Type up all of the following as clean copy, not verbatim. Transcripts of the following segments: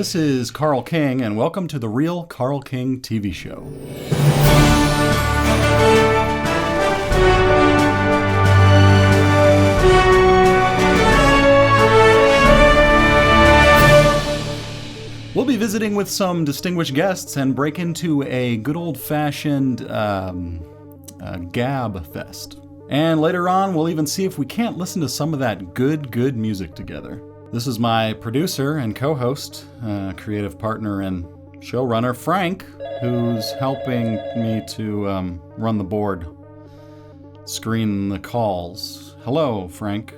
This is Carl King, and welcome to the Real Carl King TV show. We'll be visiting with some distinguished guests and break into a good old-fashioned gab fest. And later on, we'll even see if we can't listen to some of that good music together. This is my producer and co-host, creative partner and showrunner, Frank, who's helping me to run the board, screen the calls. Hello, Frank.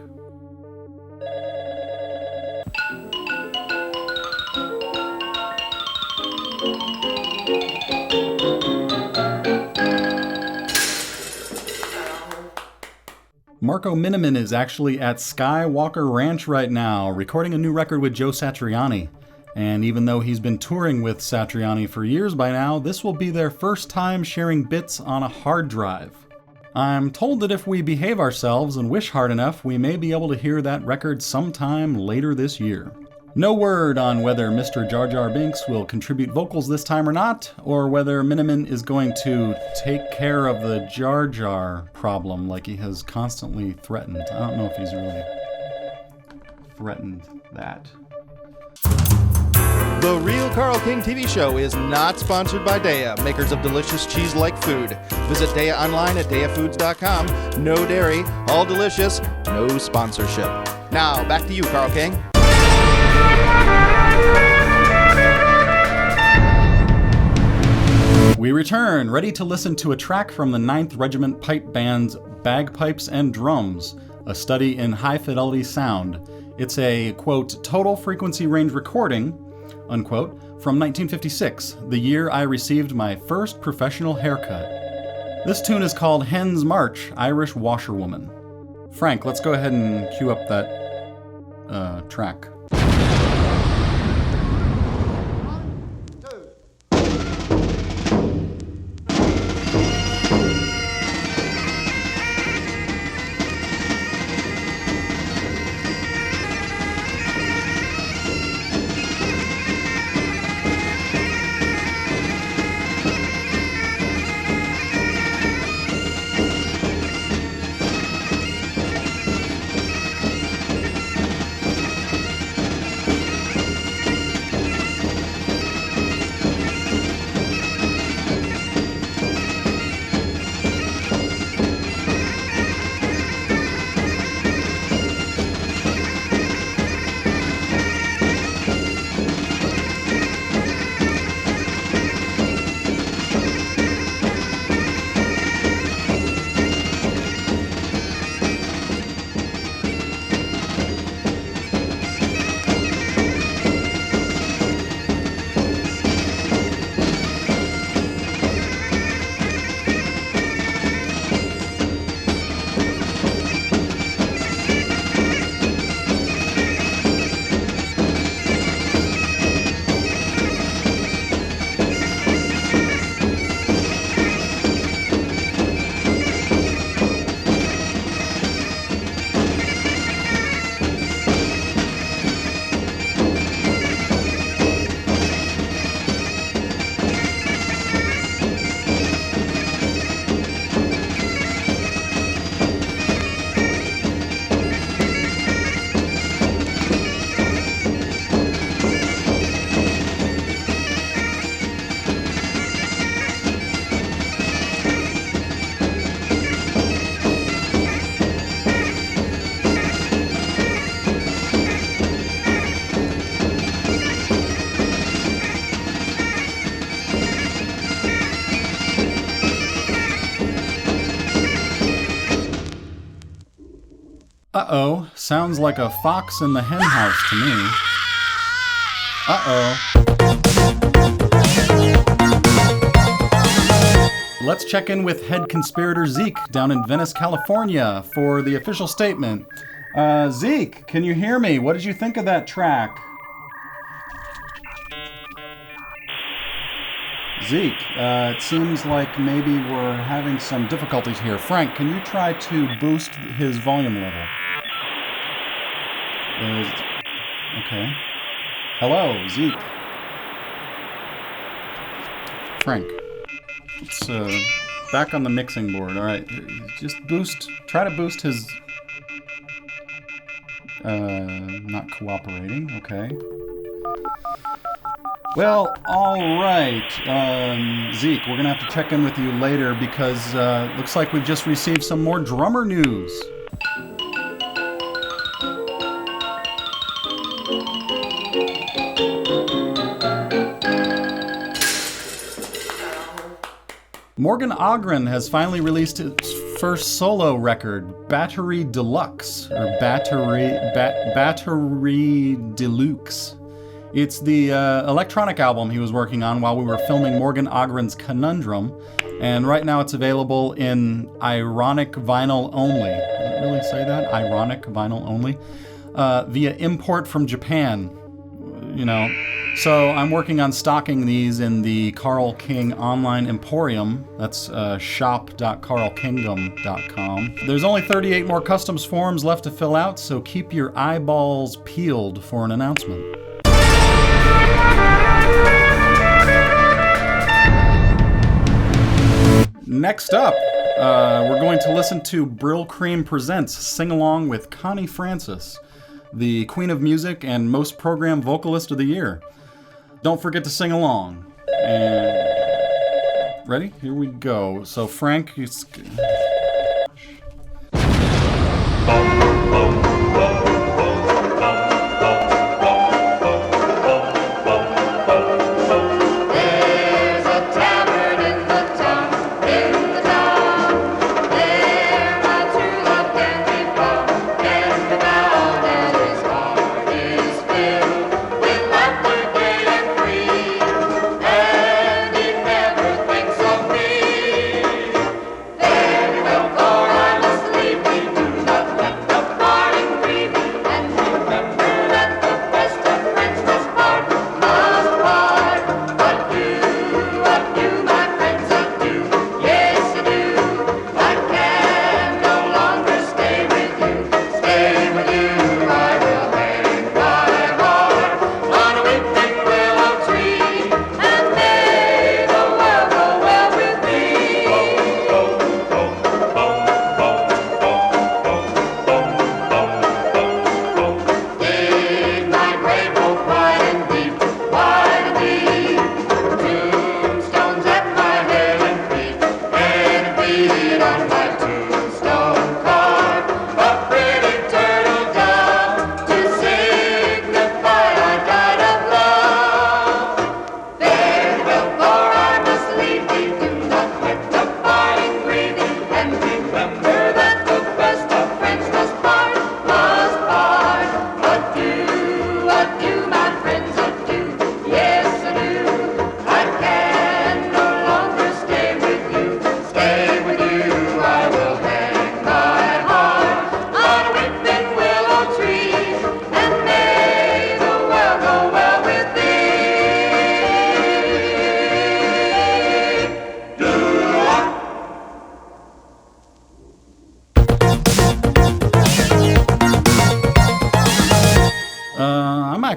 Marco Miniman is actually at Skywalker Ranch right now, recording a new record with Joe Satriani. And even though he's been touring with Satriani for years by now, this will be their first time sharing bits on a hard drive. I'm told that if we behave ourselves and wish hard enough, we may be able to hear that record sometime later this year. No word on whether Mr. Jar Jar Binks will contribute vocals this time or not, or whether Miniman is going to take care of the Jar Jar problem like he has constantly threatened. I don't know if he's really threatened that. The Real Carl King TV show is not sponsored by Daiya, makers of delicious cheese-like food. Visit Daiya online at daiyafoods.com. No dairy, all delicious, no sponsorship. Now, back to you, Carl King. We return, ready to listen to a track from the 9th Regiment Pipe Band's Bagpipes and Drums, a study in high-fidelity sound. It's a, quote, total frequency range recording, unquote, from 1956, the year I received my first professional haircut. This tune is called Hen's March, Irish Washerwoman. Frank, let's go ahead and cue up that track. Uh-oh, sounds like a fox in the hen house to me. Uh-oh. Let's check in with head conspirator Zeke down in Venice, California for the official statement. Zeke, can you hear me? What did you think of that track? Zeke, it seems like maybe we're having some difficulties here. Frank, can you try to boost his volume level? Okay. Hello, Zeke. Frank. It's back on the mixing board. All right, just try to boost his... not cooperating. Okay. Well, all right, Zeke, we're gonna have to check in with you later because looks like we've just received some more drummer news. Morgan Ogren has finally released his first solo record, Battery Deluxe, or Battery Deluxe. It's the electronic album he was working on while we were filming Morgan Ogren's Conundrum, and right now it's available in ironic vinyl only. Did it really say that? Ironic vinyl only? Via import from Japan, you know. So I'm working on stocking these in the Carl King online emporium. That's shop.carlkingdom.com. There's only 38 more customs forms left to fill out, so keep your eyeballs peeled for an announcement. Next up, we're going to listen to Brill Cream Presents Sing Along with Connie Francis, the Queen of Music and most programmed vocalist of the year. Don't forget to sing along. And ready? Here we go. So Frank,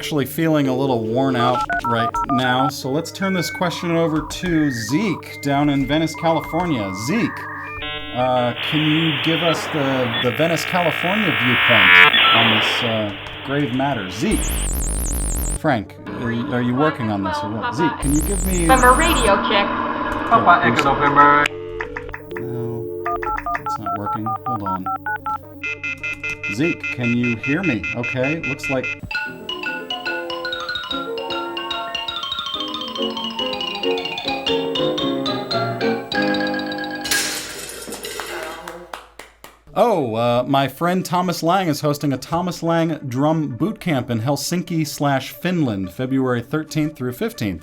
actually feeling a little worn out right now, so let's turn this question over to Zeke down in Venice, California. Zeke, can you give us the Venice, California viewpoint on this grave matter? Zeke. Frank, are you working on this or what? Zeke, can you give me... November radio check. Papa Echo November. No, it's not working. Hold on. Zeke, can you hear me? Okay, looks like... Oh, my friend Thomas Lang is hosting a Thomas Lang Drum Bootcamp in Helsinki/Finland, February 13th through 15th.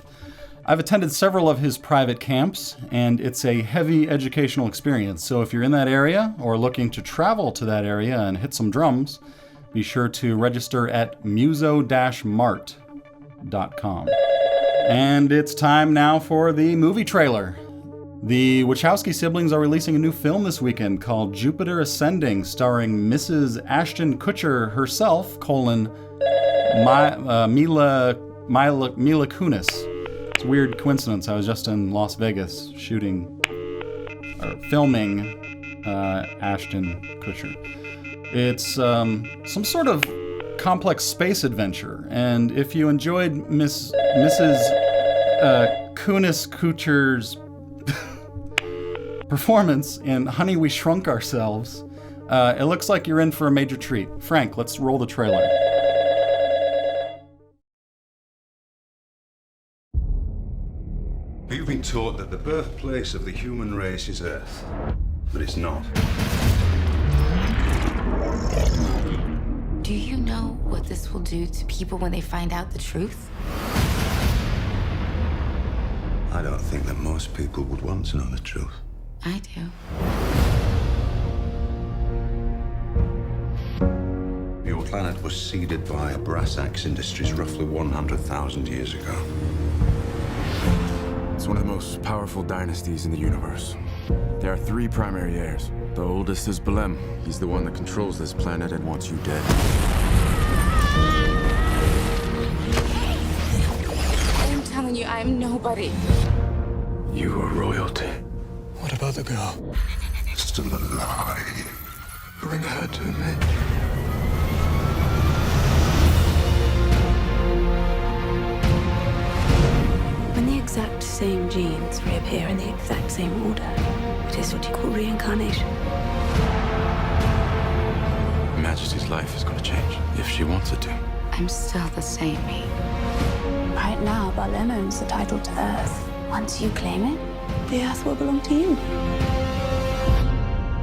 I've attended several of his private camps, and it's a heavy educational experience. So if you're in that area or looking to travel to that area and hit some drums, be sure to register at muso-mart.com. And it's time now for the movie trailer. The Wachowski siblings are releasing a new film this weekend called Jupiter Ascending, starring Mrs. Ashton Kutcher herself, Mila Mila Kunis. It's a weird coincidence. I was just in Las Vegas filming Ashton Kutcher. It's some sort of complex space adventure, and if you enjoyed Mrs. Kunis Kutcher's performance in Honey, We Shrunk Ourselves, it looks like you're in for a major treat. Frank, let's roll the trailer. You've been taught that the birthplace of the human race is Earth, but it's not. Do you know what this will do to people when they find out the truth? I don't think that most people would want to know the truth. I do. Your planet was seeded by brass axe industries roughly 100,000 years ago. It's one of the most powerful dynasties in the universe. There are 3 primary heirs. The oldest is Belem. He's the one that controls this planet and wants you dead. I'm telling you, I'm nobody. You are royalty. What about the girl? Still alive. Bring her to me. When the exact same genes reappear in the exact same order, it is what you call reincarnation. Her Majesty's life is going to change, if she wants it to. I'm still the same me. Right now, Balem owns the title to Earth. Once you claim it, the Earth will belong to you.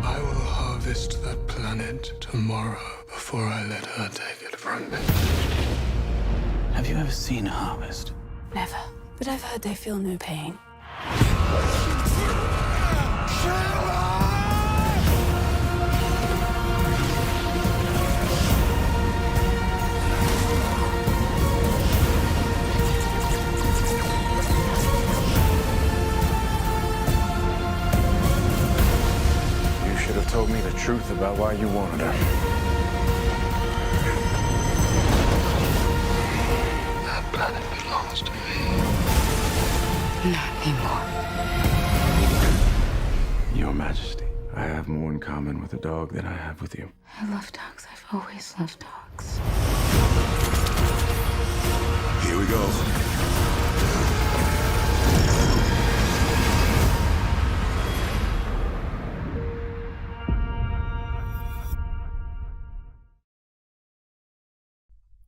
I will harvest that planet tomorrow before I let her take it from me. Have you ever seen a harvest? Never. But I've heard they feel no pain. You should have told me the truth about why you wanted her. That planet belongs to me. Not anymore. Your Majesty, I have more in common with a dog than I have with you. I love dogs. I've always loved dogs. Here we go.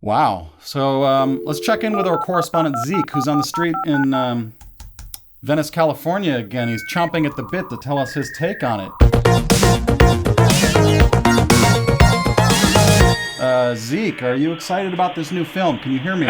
Wow. So let's check in with our correspondent Zeke, who's on the street in Venice, California again. He's chomping at the bit to tell us his take on it. Zeke, are you excited about this new film? Can you hear me?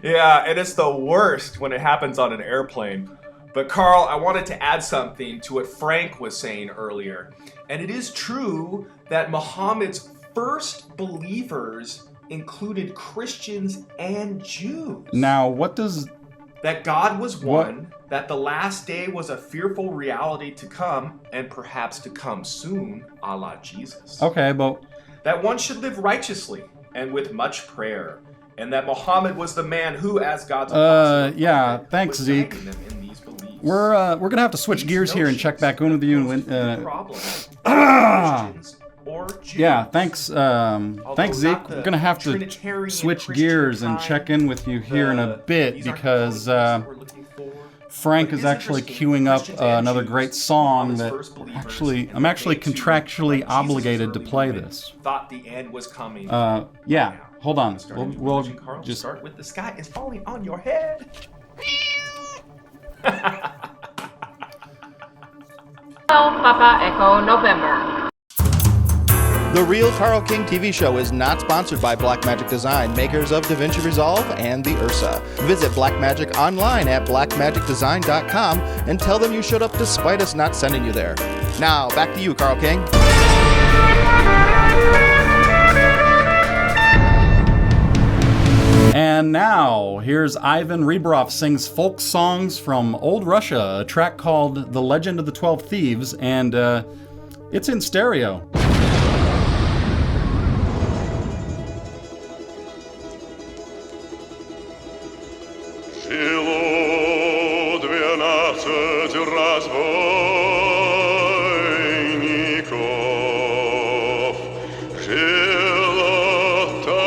Yeah, and it's the worst when it happens on an airplane. But Carl, I wanted to add something to what Frank was saying earlier. And it is true that Muhammad's first believers included Christians and Jews. Now, what does... That God was one, that the last day was a fearful reality to come, and perhaps to come soon, a la Jesus. Okay, but... That one should live righteously and with much prayer, and that Muhammad was the man who, as God's apostle, yeah, thanks, was Zeke. guiding them in these beliefs. We're gonna have to switch These gears here and check back in with you. notions And problems, Christians or Jews. yeah, thanks, thanks, Zeke. not the We're gonna have to Trinitarian switch Christian gears and kind, check in with you here in a bit these aren't because qualities we're looking for. Frank But is it actually interesting, queuing up Christians and another Jews, great song Muhammad's that first believers, actually and I'm actually they too, contractually like Jesus' obligated to early play movement, this. Thought the end was coming. Yeah, Now, hold on. start a new We'll religion, Carl. just Start with the sky is falling on your head. Papa Echo November. The Real Carl King TV show is not sponsored by Blackmagic Design, makers of DaVinci Resolve and the Ursa. Visit Blackmagic online at blackmagicdesign.com and tell them you showed up despite us not sending you there. Now, back to you, Carl King. And now, here's Ivan Rebrov sings folk songs from Old Russia, a track called The Legend of the 12 Thieves, and it's in stereo. разбойников жил атаман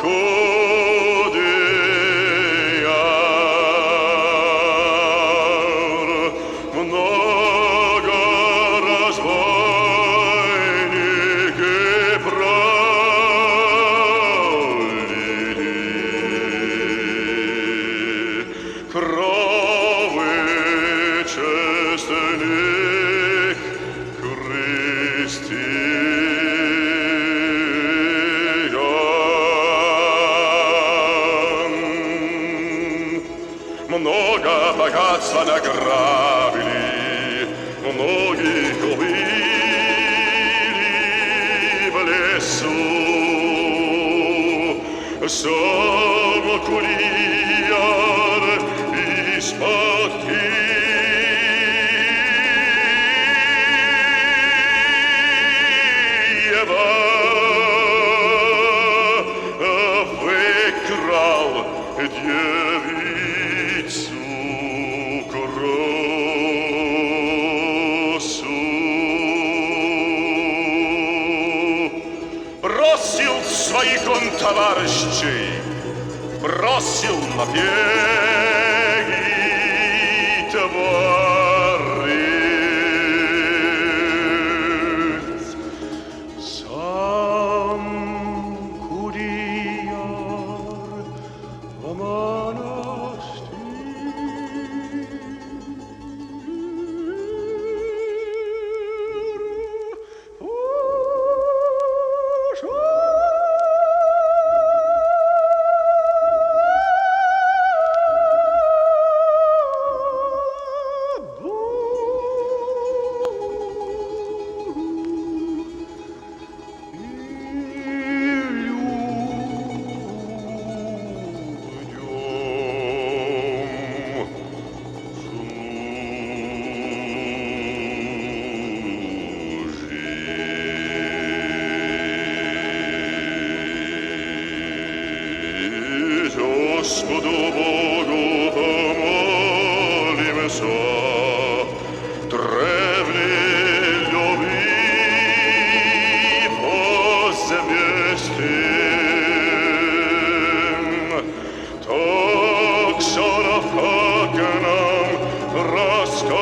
Кудеяр. Много разбойники пролили крови честных христиан. Много богатства награбили, многих убили в лесу. Сам Кулияр из-под Киева выкрал девицу Кроссу. Бросил своих он товарищей, бросил на береги творить. Сам Кудеяр в Господу Богу помолимся, древней любви возвестим. Так Саров, как нам рассказывал.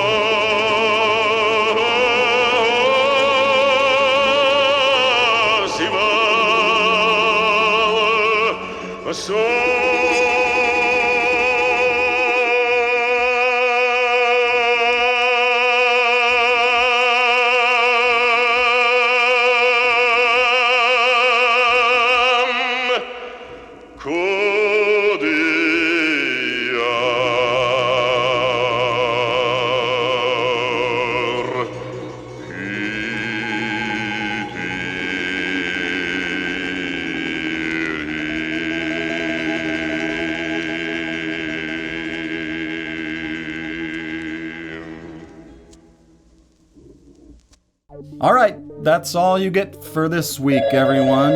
All right, that's all you get for this week, everyone.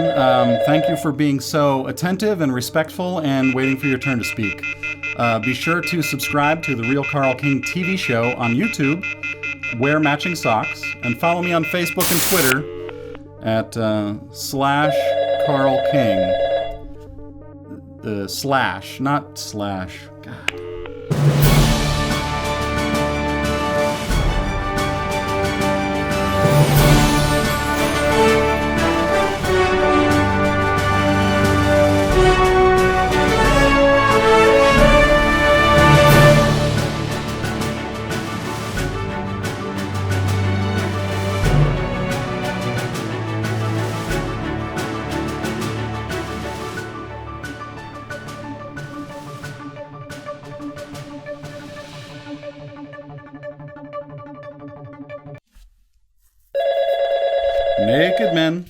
Thank you for being so attentive and respectful and waiting for your turn to speak. Be sure to subscribe to the Real Carl King TV show on YouTube, wear matching socks, and follow me on Facebook and Twitter at /CarlKing. The slash, not slash. God. Naked men.